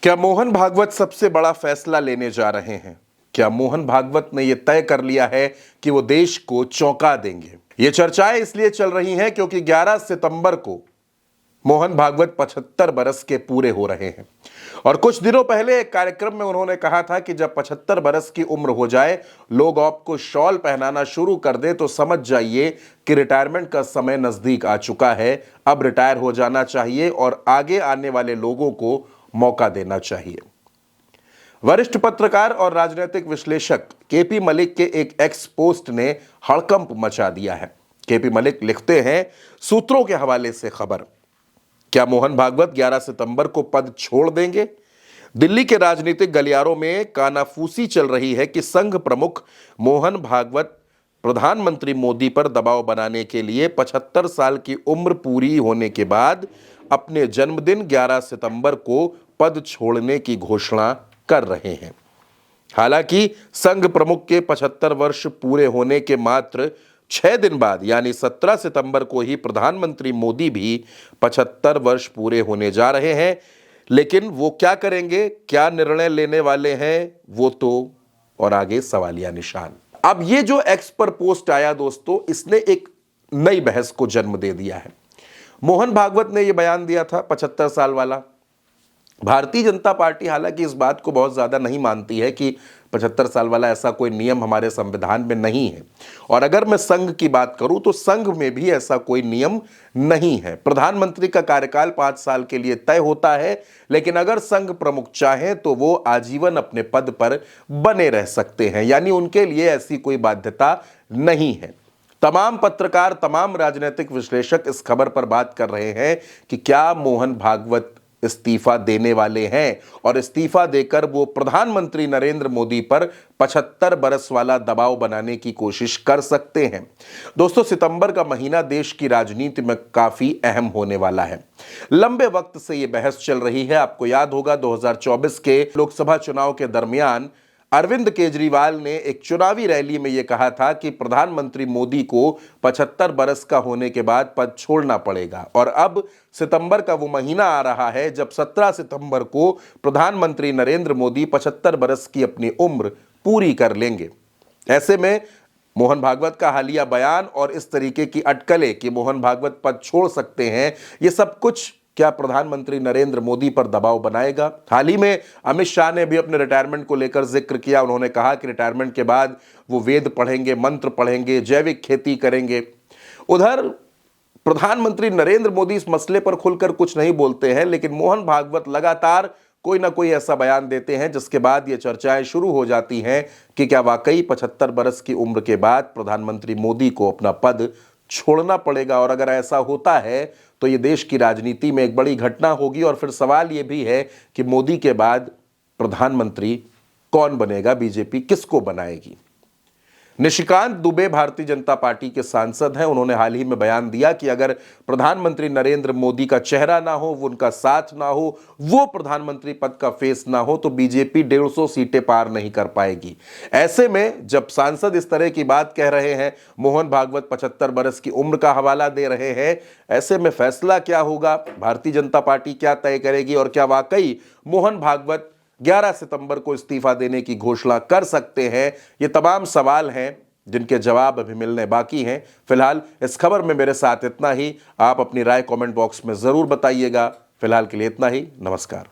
क्या मोहन भागवत सबसे बड़ा फैसला लेने जा रहे हैं? क्या मोहन भागवत ने यह तय कर लिया है कि वो देश को चौंका देंगे? ये चर्चाएं इसलिए चल रही हैं क्योंकि 11 सितंबर को मोहन भागवत 75 बरस के पूरे हो रहे हैं और कुछ दिनों पहले एक कार्यक्रम में उन्होंने कहा था कि जब 75 बरस की उम्र हो जाए, लोग आपको शॉल पहनाना शुरू कर दे तो समझ जाइए कि रिटायरमेंट का समय नजदीक आ चुका है। अब रिटायर हो जाना चाहिए और आगे आने वाले लोगों को मौका देना चाहिए। वरिष्ठ पत्रकार और राजनीतिक विश्लेषक केपी मलिक के एक एक्स पोस्ट ने हड़कंप मचा दिया है। केपी मलिक लिखते हैं, सूत्रों के हवाले से खबर, क्या मोहन भागवत 11 सितंबर को पद छोड़ देंगे? दिल्ली के राजनीतिक गलियारों में कानाफूसी चल रही है कि संघ प्रमुख मोहन भागवत प्रधानमंत्री मोदी पर दबाव बनाने के लिए 75 साल की उम्र पूरी होने के बाद अपने जन्मदिन 11 सितंबर को पद छोड़ने की घोषणा कर रहे हैं। हालांकि संघ प्रमुख के 75 वर्ष पूरे होने के मात्र 6 दिन बाद यानी 17 सितंबर को ही प्रधानमंत्री मोदी भी 75 वर्ष पूरे होने जा रहे हैं। लेकिन वो क्या करेंगे, क्या निर्णय लेने वाले हैं, वो तो और आगे सवालिया निशान। अब ये जो एक्स पर पोस्ट आया दोस्तों, इसने एक नई बहस को जन्म दे दिया है। मोहन भागवत ने यह बयान दिया था 75 साल वाला। भारतीय जनता पार्टी हालांकि इस बात को बहुत ज्यादा नहीं मानती है कि 75 साल वाला ऐसा कोई नियम हमारे संविधान में नहीं है। और अगर मैं संघ की बात करूं तो संघ में भी ऐसा कोई नियम नहीं है। प्रधानमंत्री का कार्यकाल 5 साल के लिए तय होता है, लेकिन अगर संघ प्रमुख चाहें तो वो आजीवन अपने पद पर बने रह सकते हैं, यानी उनके लिए ऐसी कोई बाध्यता नहीं है। तमाम पत्रकार, तमाम राजनीतिक विश्लेषक इस खबर पर बात कर रहे हैं कि क्या मोहन भागवत इस्तीफा देने वाले हैं और इस्तीफा देकर वो प्रधानमंत्री नरेंद्र मोदी पर 75 बरस वाला दबाव बनाने की कोशिश कर सकते हैं। दोस्तों, सितंबर का महीना देश की राजनीति में काफी अहम होने वाला है। लंबे वक्त से ये बहस चल रही है। आपको याद होगा 2024 के लोकसभा चुनाव के दरमियान अरविंद केजरीवाल ने एक चुनावी रैली में यह कहा था कि प्रधानमंत्री मोदी को 75 बरस का होने के बाद पद छोड़ना पड़ेगा। और अब सितंबर का वो महीना आ रहा है जब 17 सितंबर को प्रधानमंत्री नरेंद्र मोदी 75 बरस की अपनी उम्र पूरी कर लेंगे। ऐसे में मोहन भागवत का हालिया बयान और इस तरीके की अटकलें कि मोहन भागवत पद छोड़ सकते हैं, ये सब कुछ क्या प्रधानमंत्री नरेंद्र मोदी पर दबाव बनाएगा? हाल ही में अमित शाह ने भी अपने रिटायरमेंट को लेकर जिक्र किया। उन्होंने कहा कि रिटायरमेंट के बाद वो वेद पढ़ेंगे, मंत्र पढ़ेंगे, जैविक खेती करेंगे। उधर प्रधानमंत्री नरेंद्र मोदी इस मसले पर खुलकर कुछ नहीं बोलते हैं, लेकिन मोहन भागवत लगातार कोई ना कोई ऐसा बयान देते हैं जिसके बाद ये चर्चाएं शुरू हो जाती हैं कि क्या वाकई 75 बरस की उम्र के बाद प्रधानमंत्री मोदी को अपना पद छोड़ना पड़ेगा। और अगर ऐसा होता है तो ये देश की राजनीति में एक बड़ी घटना होगी। और फिर सवाल ये भी है कि मोदी के बाद प्रधानमंत्री कौन बनेगा, बीजेपी किसको बनाएगी? निशिकांत दुबे भारतीय जनता पार्टी के सांसद हैं। उन्होंने हाल ही में बयान दिया कि अगर प्रधानमंत्री नरेंद्र मोदी का चेहरा ना हो, वो उनका साथ ना हो, वो प्रधानमंत्री पद का फेस ना हो, तो बीजेपी 150 सीटें पार नहीं कर पाएगी। ऐसे में जब सांसद इस तरह की बात कह रहे हैं, मोहन भागवत 75 बरस की उम्र का हवाला दे रहे हैं, ऐसे में फैसला क्या होगा, भारतीय जनता पार्टी क्या तय करेगी और क्या वाकई मोहन भागवत 11 सितंबर को इस्तीफा देने की घोषणा कर सकते हैं? ये तमाम सवाल हैं जिनके जवाब अभी मिलने बाकी हैं। फिलहाल इस खबर में मेरे साथ इतना ही। आप अपनी राय कमेंट बॉक्स में जरूर बताइएगा। फिलहाल के लिए इतना ही। नमस्कार।